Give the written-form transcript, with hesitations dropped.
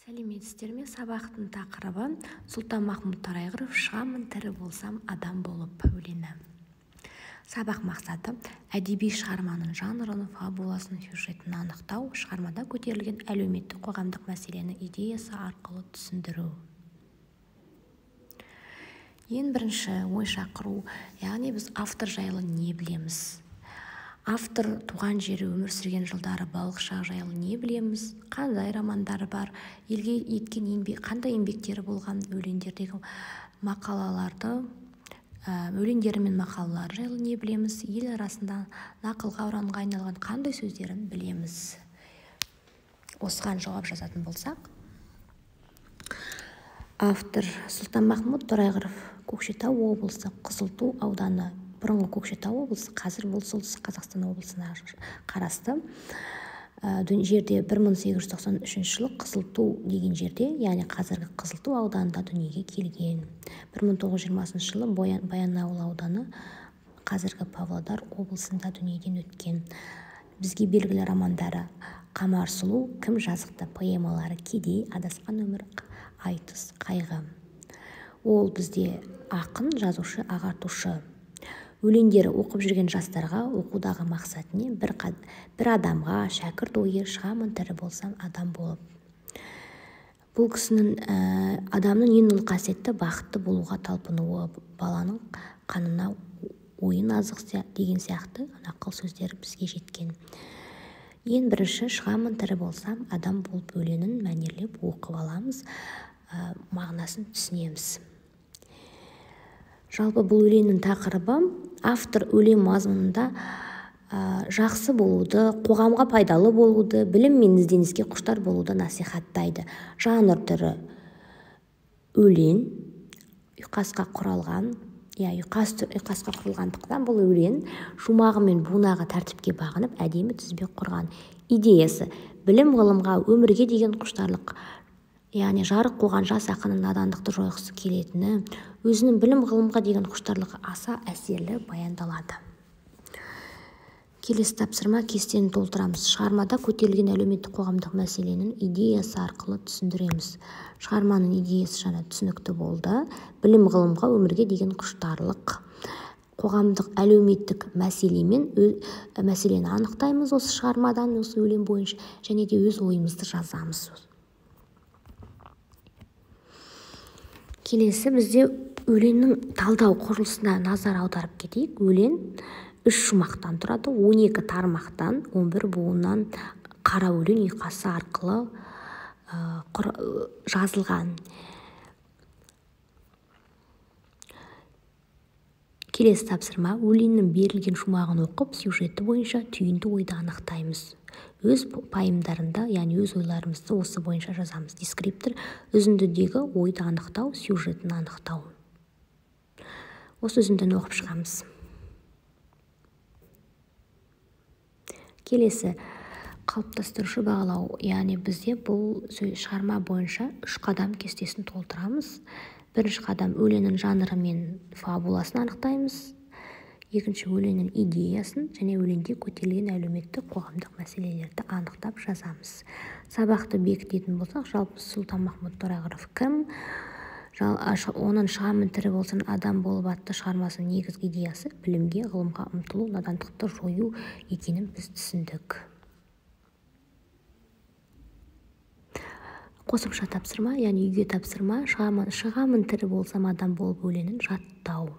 Сәлеметсіздер ме? Сабақтың тақырыбы Сұлтанмахмұт Торайғыров «Шығамын тірі болсам адам болып» өлеңі. Сабақ мақсаты әдеби шығарманың жанрын, фабуласын, сюжетін анықтау, шығармада көтерілген әлеуметтік қоғамдық мәселені идеясы арқылы түсіндіру. Ең бірінші ой шақыру, яғни біз автор жайлы не білеміз? Автор туған жері, өмір сүрген жылдары, балық шағы жайлы не білеміз? Қандай романдары бар? Елге еткен қандай еңбектері болған? Өлеңдердегі мақалаларды, өлеңдері мен мақалалары жайлы не білеміз? Ел арасында нақылға ұранға айналған қандай сөздерін білеміз? Осыған жауап жазатын болсақ, автор Сұлтанмахмұт Торайғыров, Көкшетау облысы, Қызылту ауданы, бұрынғы Көкшетау облысы, қазір бұл солтүстік Қазақстан облысына қарасты жерде 1893 жылы Қызылту деген жерде, яғни қазіргі Қызылту ауданында дүниеге келген. 1920 жылы Баянауыл ауданы, қазіргі Павлодар облысында дүниеден өткен. Бізге белгілі романдары Қамар сұлу, Кім жазықты, поэмалары Кедей, Адасқан өмір, Айтыс, Қайғы. Ол бізде ақын, жазушы, ағартушы. Өлеңдері оқып жүрген жастарға оқудағы мақсат не? Бір адамға шәкірт ойы, шығамын тірі болсам адам болып. Бұл кісінің адамның ең ұлы қасиеті бақытты болуға талпынуы, баланың қанына ойын азық деген сияқты нақыл сөздері бізге жеткен. Ең бірінші шығамын тірі болсам адам болып өлеңін мәнерлеп оқып аламыз, мағынасын түсінеміз. Жалпы бұл өлеңнің тақырыбы автор өлең мазмұнында жақсы болуды, қоғамға пайдалы болуды, білім мен ізденіске құштар болуды насихаттайды. Жанр түрі өлең, ұйқасқа құралған, ұйқасқа құрылғандықтан бұл өлең шумағы мен бунағы тәртіпке бағынып, әдемі тізбек құрған. Идеясы білім ғылымға, өмірге деген құштарлық, яғни жарық қоған жас ақынның надандықты жойғысы келетіні, өзінің білім ғылымға деген құштарлығы аса әсерлі баяндалады. Келесі тапсырма кестені толтырамыз. Шығармада көтерілген әлеуметтік қоғамдық мәселенің идеясы арқылы түсіндіреміз. Шығарманың идеясы жаңа түсінікті болды. Білім ғылымға, өмірге деген құштарлық. Қоғамдық әлеуметтік мәселені анықтаймыз осы шығармадан, осы өлең бойынша, және де өз ойымызды жазамыз. Келесі бізде өлеңнің талдау құрылысына назар аударып кетейік. Өлең 3 шумақтан тұрады, 12 тармақтан, 11 буыннан қара өлең ұйқасы арқылы жазылған. Келесі тапсырма, өлеңнің берілген шумағын оқып, сюжеті бойынша түйінді ойды анықтаймыз. Өз пайымдарында, яғни өз ойларымызды осы бойынша жазамыз. Дескриптор үзіндідегі ойды анықтау, сюжетін анықтау. Осы үзіндіні оқып шығамыз. Келесі қалыптастырушы бағалау, яғни бізде бұл шығарма бойынша 3 қадам кестесін толтырамыз. Бірінші қадам өлеңнің жанры мен фабуласын анықтаймыз. Екінші өлеңнің идеясын және өлеңде көтерілген әлеуметтік қоғамдық мәселелерді анықтап жазамыз. Сабақты бекітетін болсақ, жалпы Сұлтанмахмұт Торайғыров кім? Оның «Шығамын тірі болсам адам болып» атты шығармасының негізгі идеясы білімге, ғылымға ұмтылу, надандықты жою екенін біз түсіндік. Қосымша тапсырма, яғни үйге тапсырма, шығамын тірі болсам адам болып өлеңін жаттау.